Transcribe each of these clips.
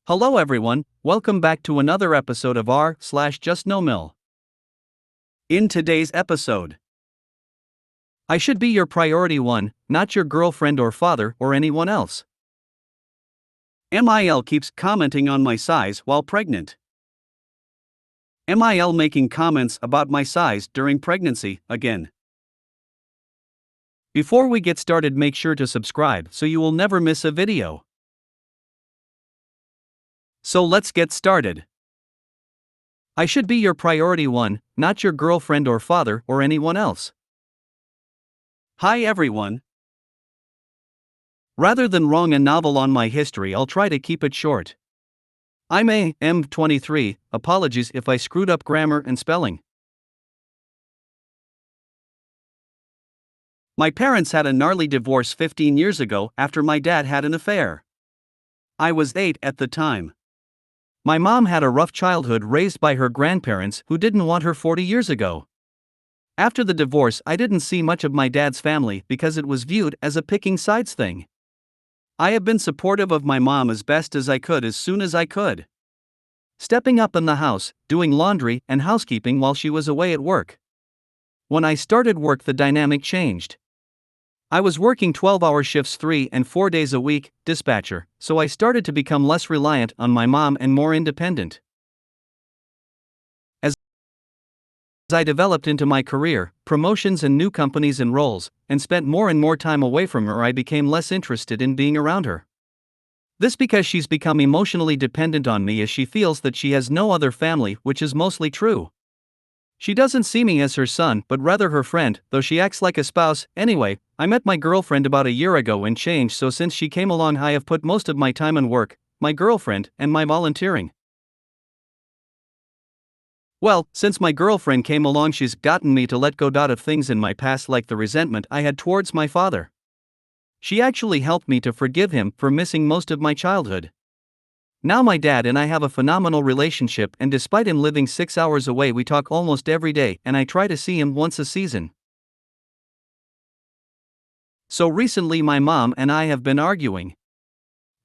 Hello everyone, welcome back to another episode of r/JustNoMil. In today's episode, I should be your priority one, not your girlfriend or father or anyone else. MIL keeps commenting on my size while pregnant. MIL making comments about my size during pregnancy again. Before we get started, make sure to subscribe so you will never miss a video. So let's get started. I should be your priority one, not your girlfriend or father or anyone else. Hi everyone. Rather than wrong a novel on my history, I'll try to keep it short. I'm 23, apologies if I screwed up grammar and spelling. My parents had a gnarly divorce 15 years ago after my dad had an affair. I was 8 at the time. My mom had a rough childhood raised by her grandparents who didn't want her 40 years ago. After the divorce, I didn't see much of my dad's family because it was viewed as a picking sides thing. I have been supportive of my mom as best as I could as soon as I could. Stepping up in the house, doing laundry and housekeeping while she was away at work. When I started work, the dynamic changed. I was working 12-hour shifts 3 and 4 days a week, dispatcher, so I started to become less reliant on my mom and more independent. As I developed into my career, promotions and new companies and roles, and spent more and more time away from her, I became less interested in being around her. This because she's become emotionally dependent on me as she feels that she has no other family, which is mostly true. She doesn't see me as her son, but rather her friend, though she acts like a spouse. Anyway, I met my girlfriend about a year ago and changed, so since she came along, I have put most of my time in work, my girlfriend, and my volunteering. Well, since my girlfriend came along, she's gotten me to let go of things in my past, like the resentment I had towards my father. She actually helped me to forgive him for missing most of my childhood. Now my dad and I have a phenomenal relationship, and despite him living 6 hours away, we talk almost every day, and I try to see him once a season. So recently my mom and I have been arguing.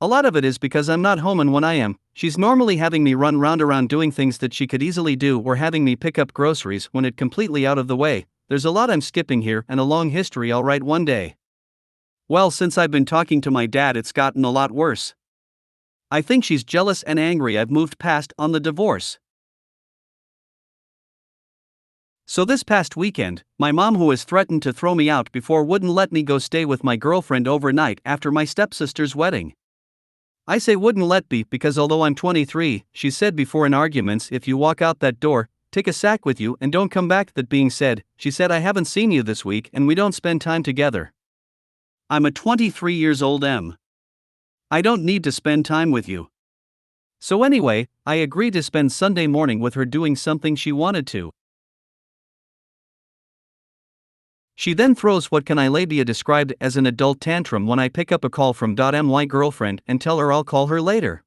A lot of it is because I'm not home, and when I am, she's normally having me run round around doing things that she could easily do, or having me pick up groceries when it's completely out of the way. There's a lot I'm skipping here, and a long history I'll write one day. Well, since I've been talking to my dad, it's gotten a lot worse. I think she's jealous and angry I've moved past on the divorce. So this past weekend, my mom, who has threatened to throw me out before, wouldn't let me go stay with my girlfriend overnight after my stepsister's wedding. I say wouldn't let me because although I'm 23, she said before in arguments, if you walk out that door, take a sack with you and don't come back. That being said, she said I haven't seen you this week and we don't spend time together. I'm a 23 years old M. I don't need to spend time with you. So anyway, I agreed to spend Sunday morning with her doing something she wanted to. She then throws what can I be described as an adult tantrum when I pick up a call from my girlfriend and tell her I'll call her later.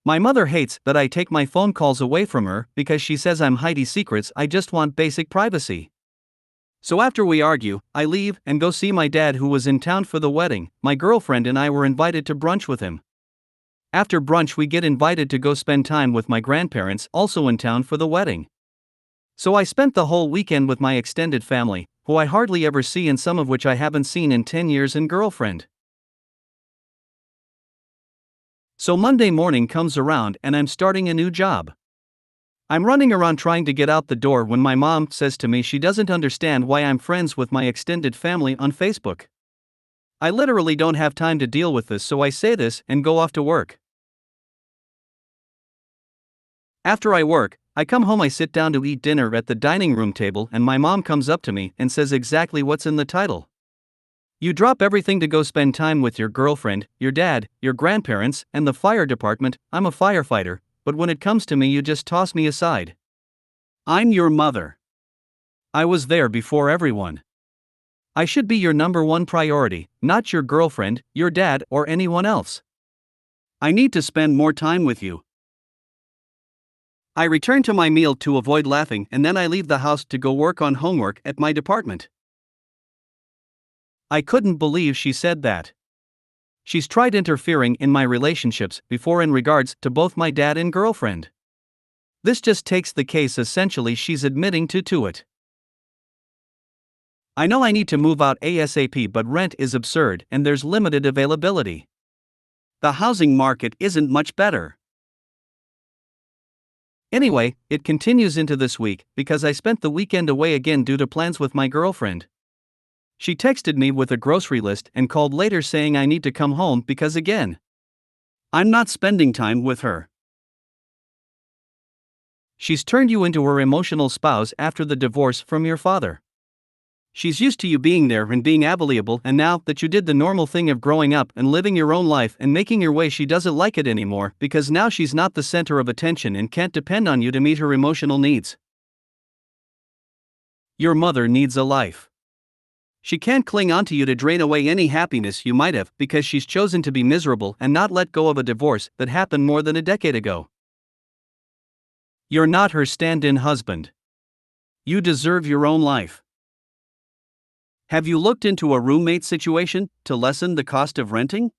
My mother hates that I take my phone calls away from her because she says I'm hiding secrets. I just want basic privacy. So after we argue, I leave and go see my dad, who was in town for the wedding. My girlfriend and I were invited to brunch with him. After brunch, we get invited to go spend time with my grandparents, also in town for the wedding. So I spent the whole weekend with my extended family, who I hardly ever see and some of which I haven't seen in 10 years, and girlfriend. So Monday morning comes around and I'm starting a new job. I'm running around trying to get out the door when my mom says to me she doesn't understand why I'm friends with my extended family on Facebook. I literally don't have time to deal with this, so I say this and go off to work. After I work, I come home, I sit down to eat dinner at the dining room table, and my mom comes up to me and says exactly what's in the title. You drop everything to go spend time with your girlfriend, your dad, your grandparents, and the fire department. I'm a firefighter. But when it comes to me, you just toss me aside. I'm your mother. I was there before everyone. I should be your number one priority, not your girlfriend, your dad, or anyone else. I need to spend more time with you. I return to my meal to avoid laughing, and then I leave the house to go work on homework at my department. I couldn't believe she said that. She's tried interfering in my relationships before in regards to both my dad and girlfriend. This just takes the case essentially she's admitting to it. I know I need to move out ASAP, but rent is absurd and there's limited availability. The housing market isn't much better. Anyway, it continues into this week because I spent the weekend away again due to plans with my girlfriend. She texted me with a grocery list and called later saying I need to come home because again, I'm not spending time with her. She's turned you into her emotional spouse after the divorce from your father. She's used to you being there and being available, and now that you did the normal thing of growing up and living your own life and making your way, she doesn't like it anymore because now she's not the center of attention and can't depend on you to meet her emotional needs. Your mother needs a life. She can't cling onto you to drain away any happiness you might have because she's chosen to be miserable and not let go of a divorce that happened more than a decade ago. You're not her stand-in husband. You deserve your own life. Have you looked into a roommate situation to lessen the cost of renting?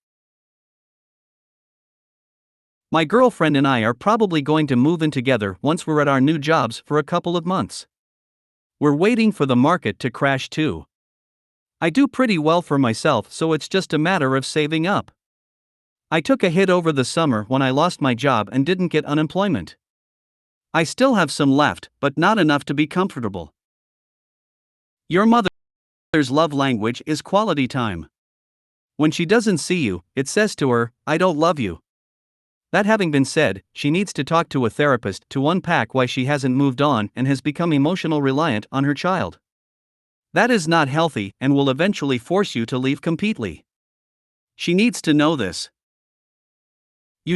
My girlfriend and I are probably going to move in together once we're at our new jobs for a couple of months. We're waiting for the market to crash too. I do pretty well for myself, so it's just a matter of saving up. I took a hit over the summer when I lost my job and didn't get unemployment. I still have some left, but not enough to be comfortable. Your mother's love language is quality time. When she doesn't see you, it says to her, "I don't love you." That having been said, she needs to talk to a therapist to unpack why she hasn't moved on and has become emotionally reliant on her child. That is not healthy and will eventually force you to leave completely. She needs to know this. You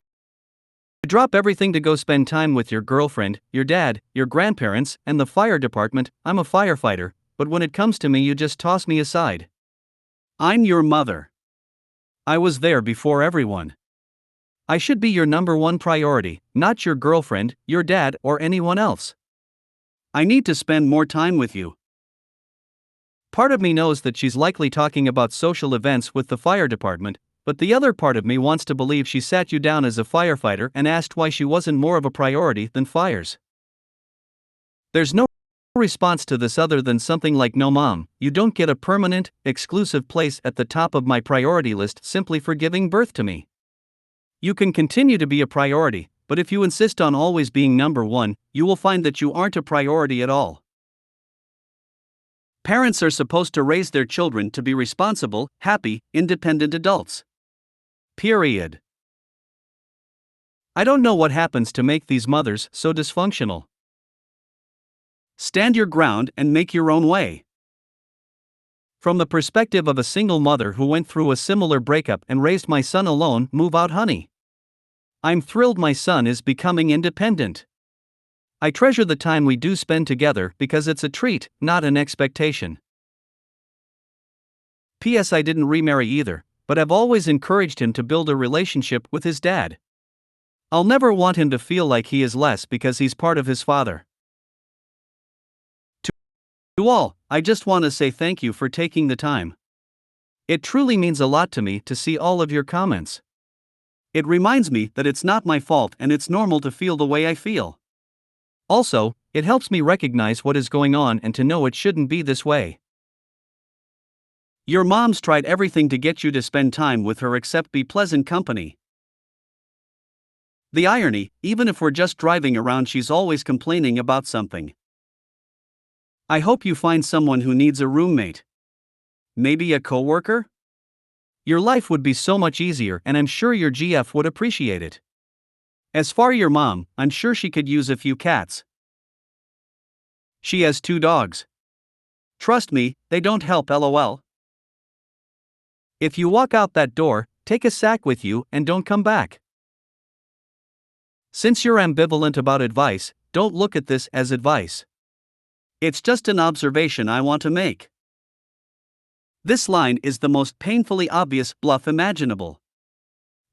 drop everything to go spend time with your girlfriend, your dad, your grandparents, and the fire department. I'm a firefighter, but when it comes to me, you just toss me aside. I'm your mother. I was there before everyone. I should be your number one priority, not your girlfriend, your dad, or anyone else. I need to spend more time with you. Part of me knows that she's likely talking about social events with the fire department, but the other part of me wants to believe she sat you down as a firefighter and asked why she wasn't more of a priority than fires. There's no response to this other than something like, "No, Mom, you don't get a permanent, exclusive place at the top of my priority list simply for giving birth to me. You can continue to be a priority, but if you insist on always being number one, you will find that you aren't a priority at all." Parents are supposed to raise their children to be responsible, happy, independent adults. Period. I don't know what happens to make these mothers so dysfunctional. Stand your ground and make your own way. From the perspective of a single mother who went through a similar breakup and raised my son alone, move out, honey. I'm thrilled my son is becoming independent. I treasure the time we do spend together because it's a treat, not an expectation. P.S. I didn't remarry either, but I've always encouraged him to build a relationship with his dad. I'll never want him to feel like he is less because he's part of his father. To all, I just want to say thank you for taking the time. It truly means a lot to me to see all of your comments. It reminds me that it's not my fault and it's normal to feel the way I feel. Also, it helps me recognize what is going on and to know it shouldn't be this way. Your mom's tried everything to get you to spend time with her except be pleasant company. The irony, even if we're just driving around, she's always complaining about something. I hope you find someone who needs a roommate. Maybe a coworker? Your life would be so much easier and I'm sure your GF would appreciate it. As for your mom, I'm sure she could use a few cats. She has 2 dogs. Trust me, they don't help, lol. If you walk out that door, take a sack with you and don't come back. Since you're ambivalent about advice, don't look at this as advice. It's just an observation I want to make. This line is the most painfully obvious bluff imaginable.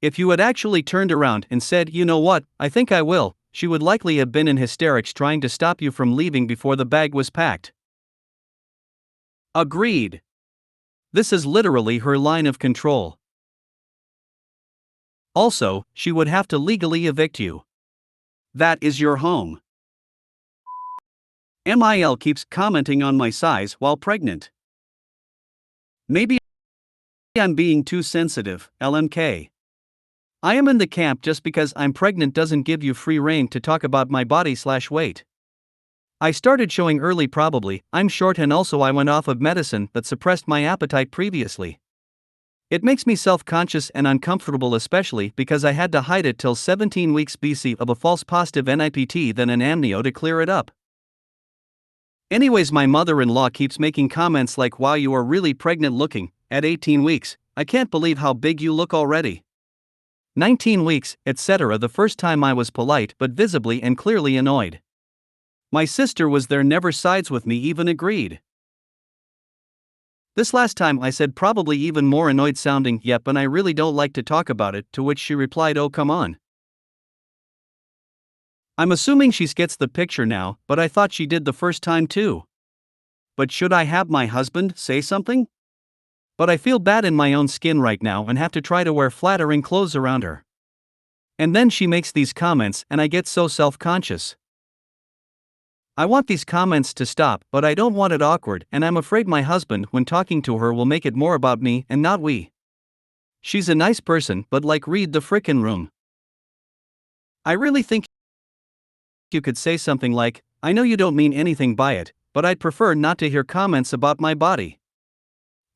If you had actually turned around and said, "You know what, I think I will," she would likely have been in hysterics trying to stop you from leaving before the bag was packed. Agreed. This is literally her line of control. Also, she would have to legally evict you. That is your home. MIL keeps commenting on my size while pregnant. Maybe I'm being too sensitive, LMK. I am in the camp just because I'm pregnant doesn't give you free rein to talk about my body/weight. I started showing early probably, I'm short and also I went off of medicine that suppressed my appetite previously. It makes me self-conscious and uncomfortable especially because I had to hide it till 17 weeks BC of a false positive NIPT then an amnio to clear it up. Anyways, my mother-in-law keeps making comments like wow you are really pregnant looking, at 18 weeks, I can't believe how big you look already. 19 weeks, etc. The first time I was polite but visibly and clearly annoyed. My sister was there, never sides with me, even agreed. This last time I said probably even more annoyed sounding, yep, and I really don't like to talk about it, to which she replied, oh come on. I'm assuming she gets the picture now, but I thought she did the first time too. But should I have my husband say something? But I feel bad in my own skin right now and have to try to wear flattering clothes around her. And then she makes these comments and I get so self-conscious. I want these comments to stop, but I don't want it awkward, and I'm afraid my husband, when talking to her, will make it more about me and not we. She's a nice person, but like read the frickin' room. I really think you could say something like, I know you don't mean anything by it, but I'd prefer not to hear comments about my body.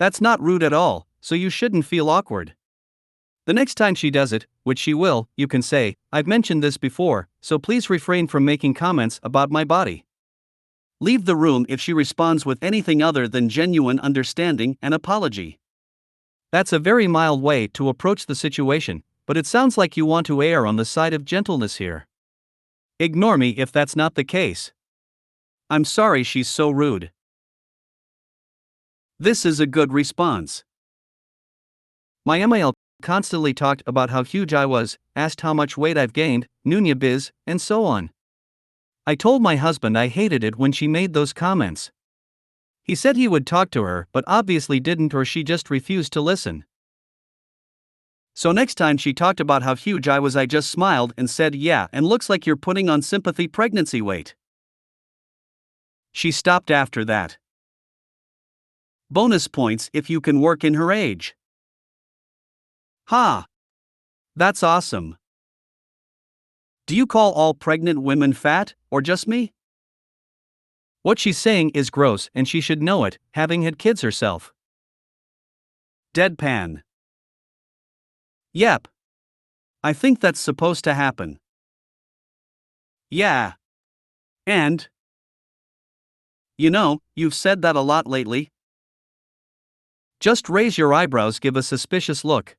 That's not rude at all, so you shouldn't feel awkward. The next time she does it, which she will, you can say, I've mentioned this before, so please refrain from making comments about my body. Leave the room if she responds with anything other than genuine understanding and apology. That's a very mild way to approach the situation, but it sounds like you want to err on the side of gentleness here. Ignore me if that's not the case. I'm sorry she's so rude. This is a good response. My MIL constantly talked about how huge I was, asked how much weight I've gained, Nunya biz, and so on. I told my husband I hated it when she made those comments. He said he would talk to her, but obviously didn't, or she just refused to listen. So next time she talked about how huge I was, I just smiled and said, yeah, and looks like you're putting on sympathy pregnancy weight. She stopped after that. Bonus points if you can work in her age. Ha! That's awesome. Do you call all pregnant women fat, or just me? What she's saying is gross and she should know it, having had kids herself. Deadpan. Yep. I think that's supposed to happen. Yeah. And? You know, you've said that a lot lately. Just raise your eyebrows, give a suspicious look.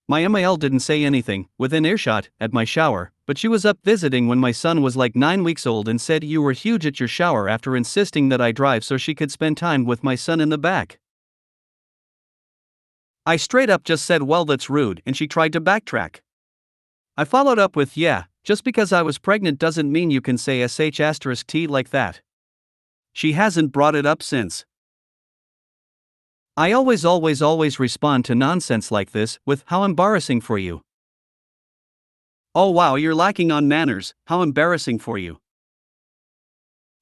My MIL didn't say anything, within earshot, at my shower, but she was up visiting when my son was like 9 weeks old and said you were huge at your shower after insisting that I drive so she could spend time with my son in the back. I straight up just said well that's rude and she tried to backtrack. I followed up with yeah, just because I was pregnant doesn't mean you can say sh*t like that. She hasn't brought it up since. I always respond to nonsense like this with how embarrassing for you. Oh wow, you're lacking on manners, how embarrassing for you.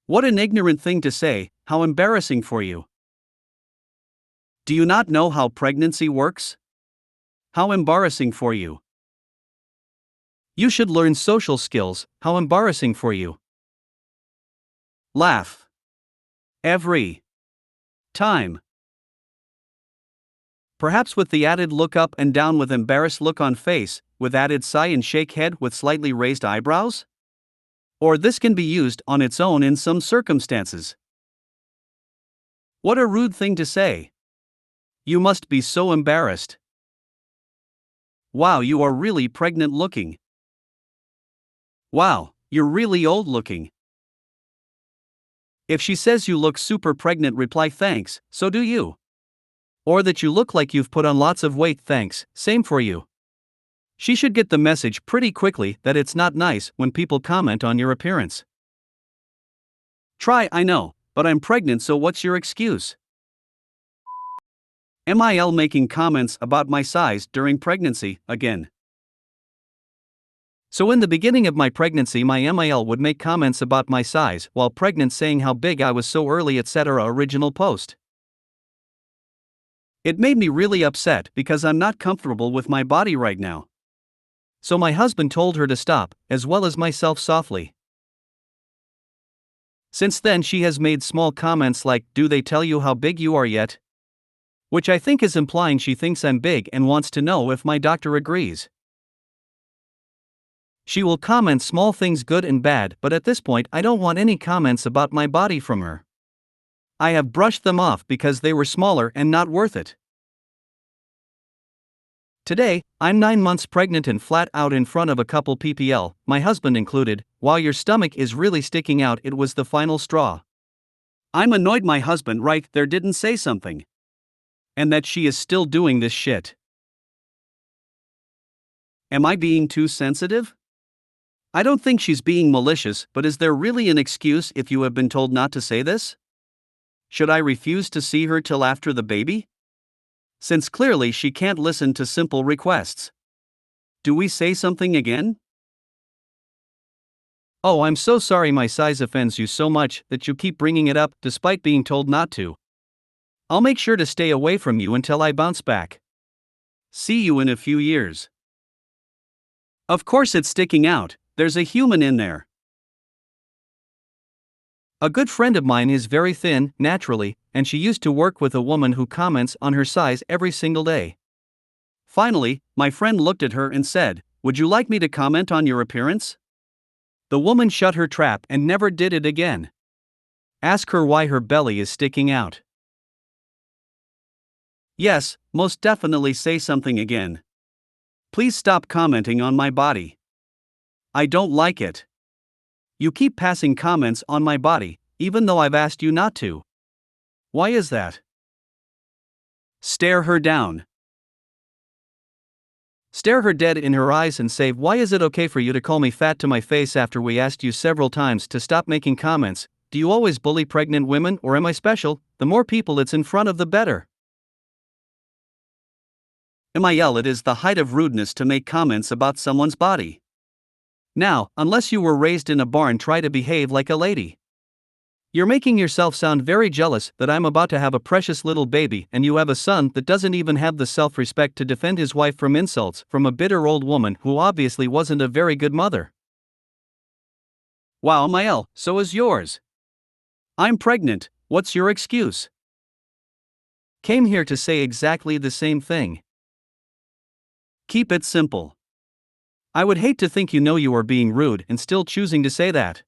What an ignorant thing to say, how embarrassing for you. Do you not know how pregnancy works? How embarrassing for you. You should learn social skills, how embarrassing for you. Laugh. Every time. Perhaps with the added look up and down with embarrassed look on face, with added sigh and shake head with slightly raised eyebrows? Or this can be used on its own in some circumstances. What a rude thing to say. You must be so embarrassed. Wow, you are really pregnant looking. Wow, you're really old looking. If she says you look super pregnant, reply thanks, so do you. Or that you look like you've put on lots of weight, thanks, same for you. She should get the message pretty quickly that it's not nice when people comment on your appearance. Try, I know, but I'm pregnant, so what's your excuse? MIL making comments about my size during pregnancy, again. So in the beginning of my pregnancy my MIL would make comments about my size while pregnant, saying how big I was so early, etc. Original post. It made me really upset because I'm not comfortable with my body right now. So my husband told her to stop, as well as myself softly. Since then she has made small comments like, "Do they tell you how big you are yet?" Which I think is implying she thinks I'm big and wants to know if my doctor agrees. She will comment small things, good and bad, but at this point I don't want any comments about my body from her. I have brushed them off because they were smaller and not worth it. Today, I'm 9 months pregnant and flat out in front of a couple PPL, my husband included. "While your stomach is really sticking out," it was the final straw. I'm annoyed my husband right there didn't say something. And that she is still doing this shit. Am I being too sensitive? I don't think she's being malicious, but is there really an excuse if you have been told not to say this? Should I refuse to see her till after the baby? Since clearly she can't listen to simple requests. Do we say something again? "Oh, I'm so sorry my size offends you so much that you keep bringing it up despite being told not to. I'll make sure to stay away from you until I bounce back. See you in a few years." Of course it's sticking out, there's a human in there. A good friend of mine is very thin, naturally, and she used to work with a woman who comments on her size every single day. Finally, my friend looked at her and said, "Would you like me to comment on your appearance?" The woman shut her trap and never did it again. Ask her why her belly is sticking out. Yes, most definitely say something again. Please stop commenting on my body. I don't like it. You keep passing comments on my body, even though I've asked you not to. Why is that? Stare her down. Stare her dead in her eyes and say, "Why is it okay for you to call me fat to my face after we asked you several times to stop making comments? Do you always bully pregnant women, or am I special? The more people it's in front of, the better." MIL, it is the height of rudeness to make comments about someone's body. Now, unless you were raised in a barn, try to behave like a lady. You're making yourself sound very jealous that I'm about to have a precious little baby and you have a son that doesn't even have the self-respect to defend his wife from insults from a bitter old woman who obviously wasn't a very good mother. Wow, MIL, so is yours. I'm pregnant, what's your excuse? Came here to say exactly the same thing. Keep it simple. I would hate to think you know you are being rude and still choosing to say that.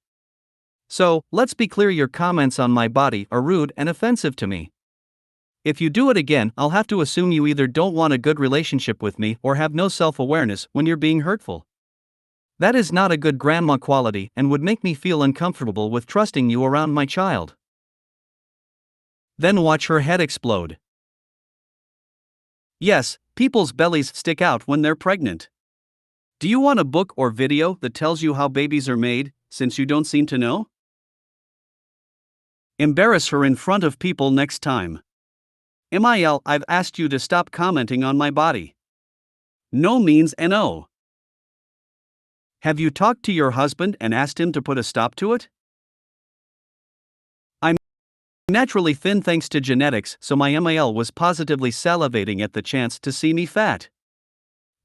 So, let's be clear, your comments on my body are rude and offensive to me. If you do it again, I'll have to assume you either don't want a good relationship with me or have no self-awareness when you're being hurtful. That is not a good grandma quality and would make me feel uncomfortable with trusting you around my child. Then watch her head explode. Yes, people's bellies stick out when they're pregnant. Do you want a book or video that tells you how babies are made, since you don't seem to know? Embarrass her in front of people next time. MIL, I've asked you to stop commenting on my body. No means no. Have you talked to your husband and asked him to put a stop to it? I'm naturally thin thanks to genetics, so my MIL was positively salivating at the chance to see me fat.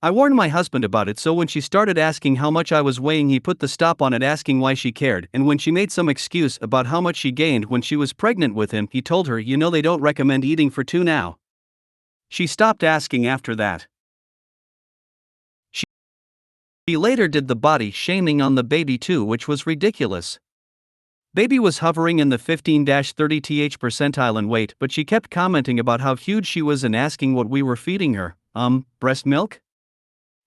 I warned my husband about it, so when she started asking how much I was weighing, he put the stop on it, asking why she cared, and when she made some excuse about how much she gained when she was pregnant with him, he told her, "You know they don't recommend eating for 2 now." She stopped asking after that. She later did the body shaming on the baby too, which was ridiculous. Baby was hovering in the 15-30th percentile in weight, but she kept commenting about how huge she was and asking what we were feeding her. Breast milk?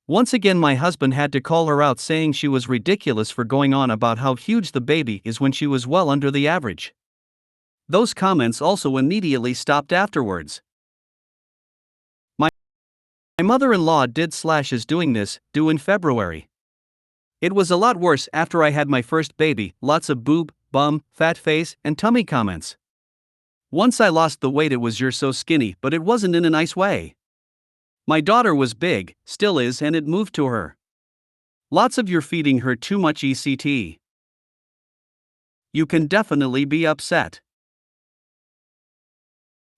Once again my husband had to call her out, saying she was ridiculous for going on about how huge the baby is when she was well under the average. Those comments also immediately stopped afterwards. My mother-in-law is doing this, due in February. It was a lot worse after I had my first baby, lots of boob, bum, fat face, and tummy comments. Once I lost the weight, it was "you're so skinny," but it wasn't in a nice way. My daughter was big, still is, and it moved to her. Lots of "you're feeding her too much" etc. You can definitely be upset.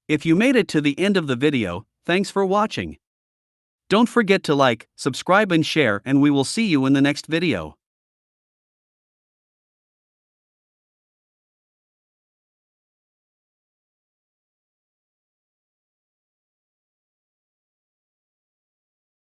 If you made it to the end of the video, thanks for watching. Don't forget to like, subscribe and share, and we will see you in the next video.